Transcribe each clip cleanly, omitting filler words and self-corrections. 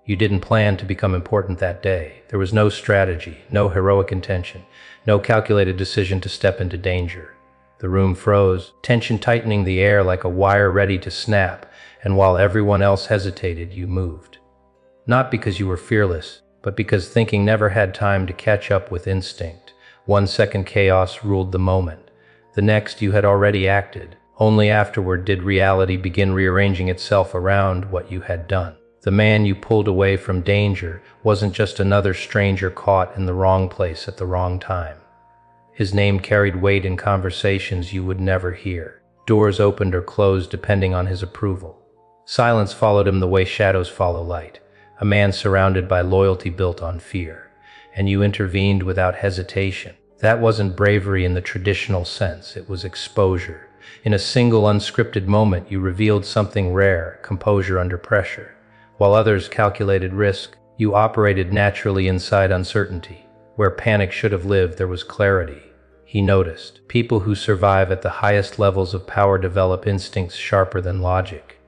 You didn't plan to become important that day. There was no strategy, no heroic intention, no calculated decision to step into danger. The room froze, tension tightening the air like a wire ready to snap, and while everyone else hesitated, you moved. Not because you were fearless, but because thinking never had time to catch up with instinct. 1 second chaos ruled the moment. The next you had already acted. Only afterward did reality begin rearranging itself around what you had done. The man you pulled away from danger wasn't just another stranger caught in the wrong place at the wrong time. His name carried weight in conversations you would never hear. Doors opened or closed depending on his approval. Silence followed him the way shadows follow light. A man surrounded by loyalty built on fear. And you intervened without hesitation. That wasn't bravery in the traditional sense, it was exposure. In a single unscripted moment you revealed something rare, composure under pressure. While others calculated risk, you operated naturally inside uncertainty. Where panic should have lived, there was clarity. He noticed. People who survive at the highest levels of power develop instincts sharper than logic.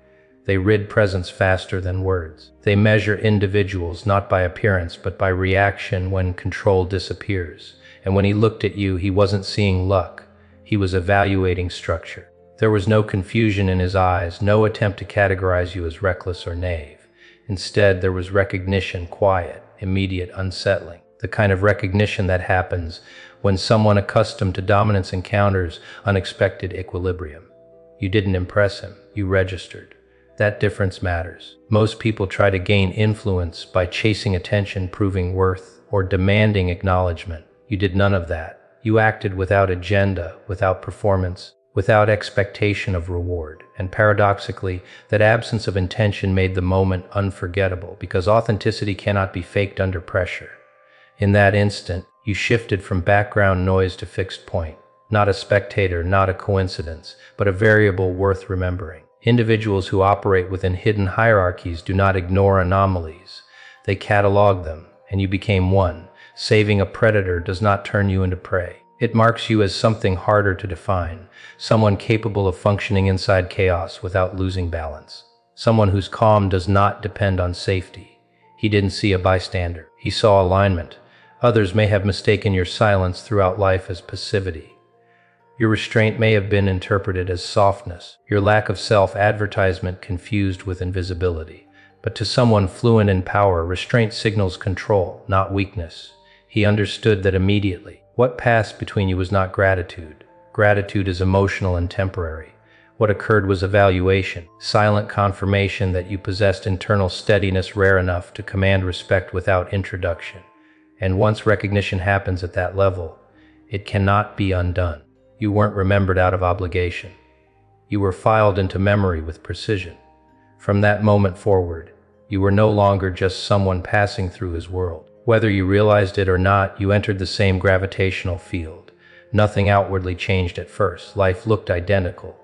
They rid presence faster than words. They measure individuals not by appearance but by reaction when control disappears. And when he looked at you, he wasn't seeing luck. He was evaluating structure. There was no confusion in his eyes, no attempt to categorize you as reckless or naive. Instead, there was recognition, quiet, immediate, unsettling. The kind of recognition that happens when someone accustomed to dominance encounters unexpected equilibrium. You didn't impress him, you registered. That difference matters. Most people try to gain influence by chasing attention, proving worth, or demanding acknowledgement. You did none of that. You acted without agenda, without performance, without expectation of reward. And paradoxically, that absence of intention made the moment unforgettable, because authenticity cannot be faked under pressure. In that instant, you shifted from background noise to fixed point. Not a spectator, not a coincidence, but a variable worth remembering. Individuals who operate within hidden hierarchies do not ignore anomalies. They catalog them, and you became one. Saving a predator does not turn you into prey. It marks you as something harder to define, someone capable of functioning inside chaos without losing balance. Someone whose calm does not depend on safety. He didn't see a bystander. He saw alignment. Others may have mistaken your silence throughout life as passivity. Your restraint may have been interpreted as softness, your lack of self-advertisement confused with invisibility. But to someone fluent in power, restraint signals control, not weakness. He understood that immediately. What passed between you was not gratitude. Gratitude is emotional and temporary. What occurred was evaluation, silent confirmation that you possessed internal steadiness rare enough to command respect without introduction. And once recognition happens at that level, it cannot be undone. You weren't remembered out of obligation. You were filed into memory with precision. From that moment forward, you were no longer just someone passing through his world. Whether you realized it or not, you entered the same gravitational field. Nothing outwardly changed at first. Life looked identical.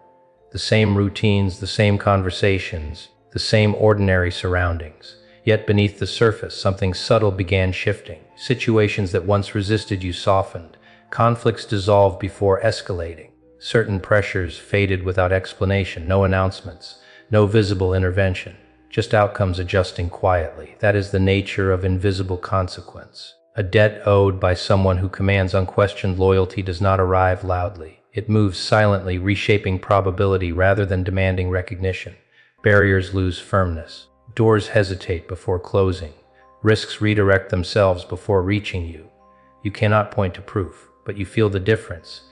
The same routines, the same conversations, the same ordinary surroundings. Yet beneath the surface, something subtle began shifting. Situations that once resisted you softened. Conflicts dissolved before escalating. Certain pressures faded without explanation, no announcements, no visible intervention. Just outcomes adjusting quietly. That is the nature of invisible consequence. A debt owed by someone who commands unquestioned loyalty does not arrive loudly. It moves silently, reshaping probability rather than demanding recognition. Barriers lose firmness. Doors hesitate before closing. Risks redirect themselves before reaching you. You cannot point to proof, but you feel the difference.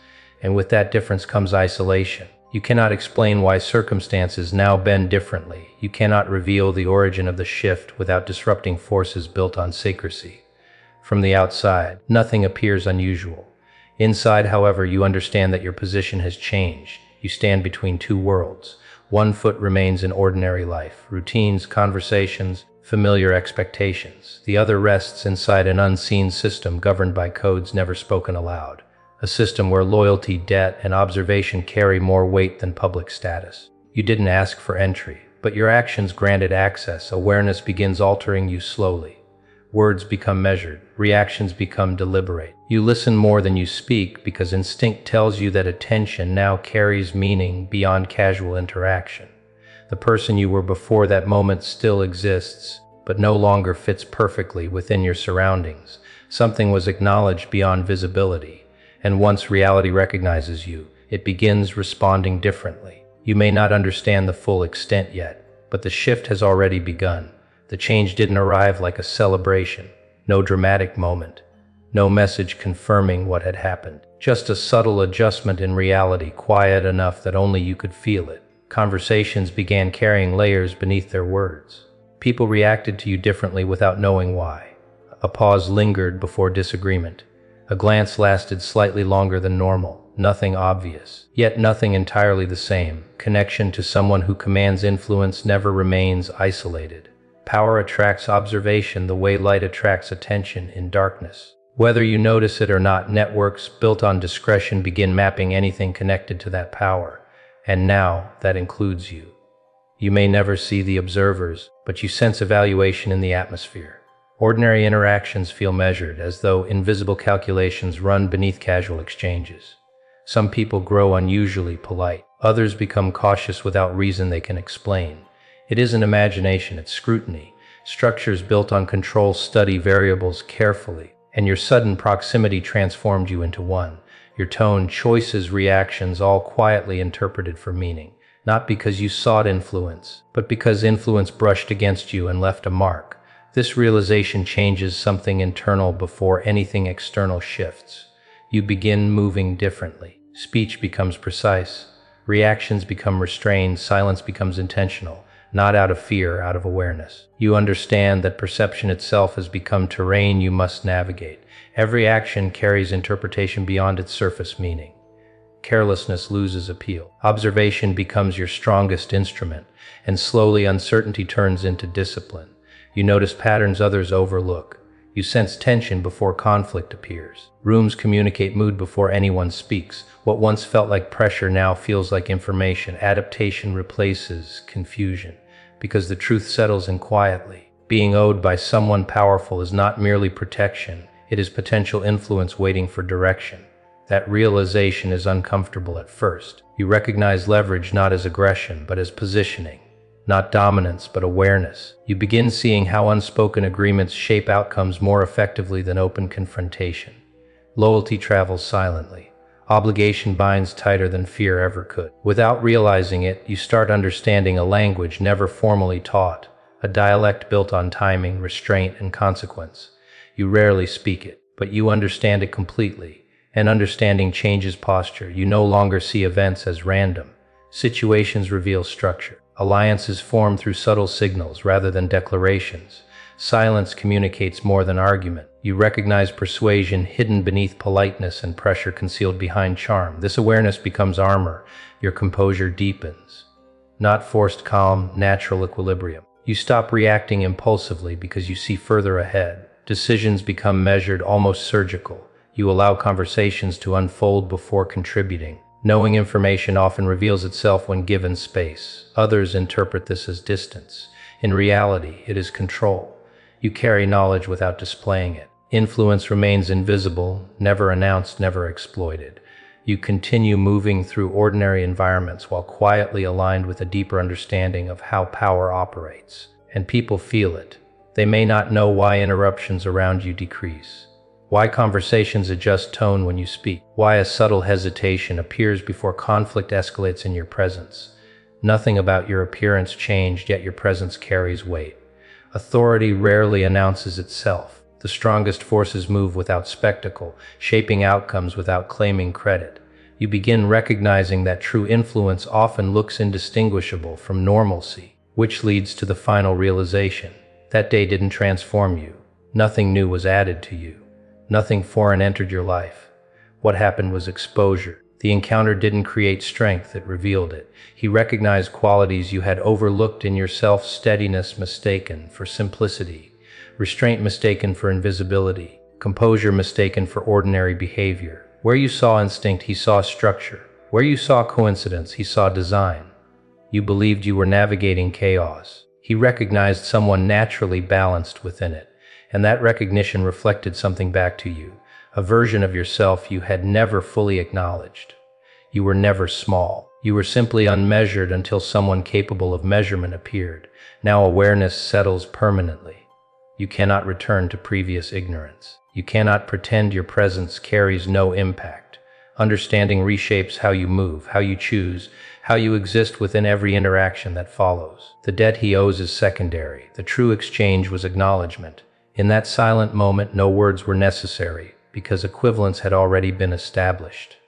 And with that difference comes isolation. You cannot explain why circumstances now bend differently. You cannot reveal the origin of the shift without disrupting forces built on secrecy. From the outside, nothing appears unusual. Inside, however, you understand that your position has changed. You stand between two worlds. One foot remains in ordinary life, routines, conversations, familiar expectations. The other rests inside an unseen system governed by codes never spoken aloud. A system where loyalty, debt, and observation carry more weight than public status. You didn't ask for entry, but your actions granted access. Awareness begins altering you slowly. Words become measured, reactions become deliberate. You listen more than you speak because instinct tells you that attention now carries meaning beyond casual interaction. The person you were before that moment still exists, but no longer fits perfectly within your surroundings. Something was acknowledged beyond visibility, and once reality recognizes you, it begins responding differently. You may not understand the full extent yet, but the shift has already begun. The change didn't arrive like a celebration, no dramatic moment, no message confirming what had happened. Just a subtle adjustment in reality, quiet enough that only you could feel it. Conversations began carrying layers beneath their words. People reacted to you differently without knowing why. A pause lingered before disagreement. A glance lasted slightly longer than normal. Nothing obvious, yet nothing entirely the same. Connection to someone who commands influence never remains isolated. Power attracts observation the way light attracts attention in darkness. Whether you notice it or not, networks built on discretion begin mapping anything connected to that power. And now, that includes you. You may never see the observers, but you sense evaluation in the atmosphere. Ordinary interactions feel measured, as though invisible calculations run beneath casual exchanges. Some people grow unusually polite. Others become cautious without reason they can explain. It isn't imagination, it's scrutiny. Structures built on control study variables carefully, and your sudden proximity transformed you into one. Your tone, choices, reactions, all quietly interpreted for meaning. Not because you sought influence, but because influence brushed against you and left a mark. This realization changes something internal before anything external shifts. You begin moving differently. Speech becomes precise. Reactions become restrained. Silence becomes intentional. Not out of fear, out of awareness. You understand that perception itself has become terrain you must navigate. Every action carries interpretation beyond its surface meaning. Carelessness loses appeal. Observation becomes your strongest instrument, and slowly uncertainty turns into discipline. You notice patterns others overlook. You sense tension before conflict appears. Rooms communicate mood before anyone speaks. What once felt like pressure now feels like information. Adaptation replaces confusion, because the truth settles in quietly. Being owed by someone powerful is not merely protection, it is potential influence waiting for direction. That realization is uncomfortable at first. You recognize leverage not as aggression, but as positioning. Not dominance, but awareness. You begin seeing how unspoken agreements shape outcomes more effectively than open confrontation. Loyalty travels silently. Obligation binds tighter than fear ever could. Without realizing it, you start understanding a language never formally taught, a dialect built on timing, restraint, and consequence. You rarely speak it, but you understand it completely. And understanding changes posture. You no longer see events as random. Situations reveal structure. Alliances form through subtle signals rather than declarations. Silence communicates more than argument. You recognize persuasion hidden beneath politeness and pressure concealed behind charm. This awareness becomes armor. Your composure deepens. Not forced calm, natural equilibrium. You stop reacting impulsively because you see further ahead. Decisions become measured, almost surgical. You allow conversations to unfold before contributing. Knowing information often reveals itself when given space. Others interpret this as distance. In reality, it is control. You carry knowledge without displaying it. Influence remains invisible, never announced, never exploited. You continue moving through ordinary environments while quietly aligned with a deeper understanding of how power operates. And people feel it. They may not know why interruptions around you decrease, why conversations adjust tone when you speak, why a subtle hesitation appears before conflict escalates in your presence. Nothing about your appearance changed, yet your presence carries weight. Authority rarely announces itself. The strongest forces move without spectacle, shaping outcomes without claiming credit. You begin recognizing that true influence often looks indistinguishable from normalcy, which leads to the final realization. That day didn't transform you. Nothing new was added to you. Nothing foreign entered your life. What happened was exposure. The encounter didn't create strength, it revealed it. He recognized qualities you had overlooked in yourself: steadiness mistaken for simplicity, restraint mistaken for invisibility, composure mistaken for ordinary behavior. Where you saw instinct, he saw structure. Where you saw coincidence, he saw design. You believed you were navigating chaos. He recognized someone naturally balanced within it. And that recognition reflected something back to you, a version of yourself you had never fully acknowledged. You were never small. You were simply unmeasured until someone capable of measurement appeared. Now awareness settles permanently. You cannot return to previous ignorance. You cannot pretend your presence carries no impact. Understanding reshapes how you move, how you choose, how you exist within every interaction that follows. The debt he owes is secondary. The true exchange was acknowledgement. In that silent moment, no words were necessary, because equivalence had already been established.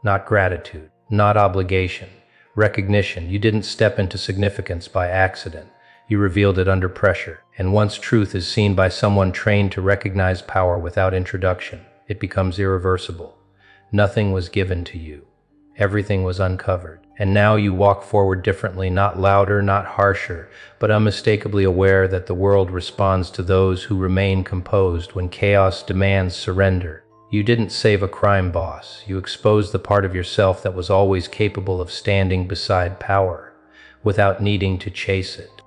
Not gratitude, not obligation, recognition. You didn't step into significance by accident. You revealed it under pressure. And once truth is seen by someone trained to recognize power without introduction, it becomes irreversible. Nothing was given to you. Everything was uncovered. And now you walk forward differently, not louder, not harsher, but unmistakably aware that the world responds to those who remain composed when chaos demands surrender. You didn't save a crime boss. You exposed the part of yourself that was always capable of standing beside power, without needing to chase it.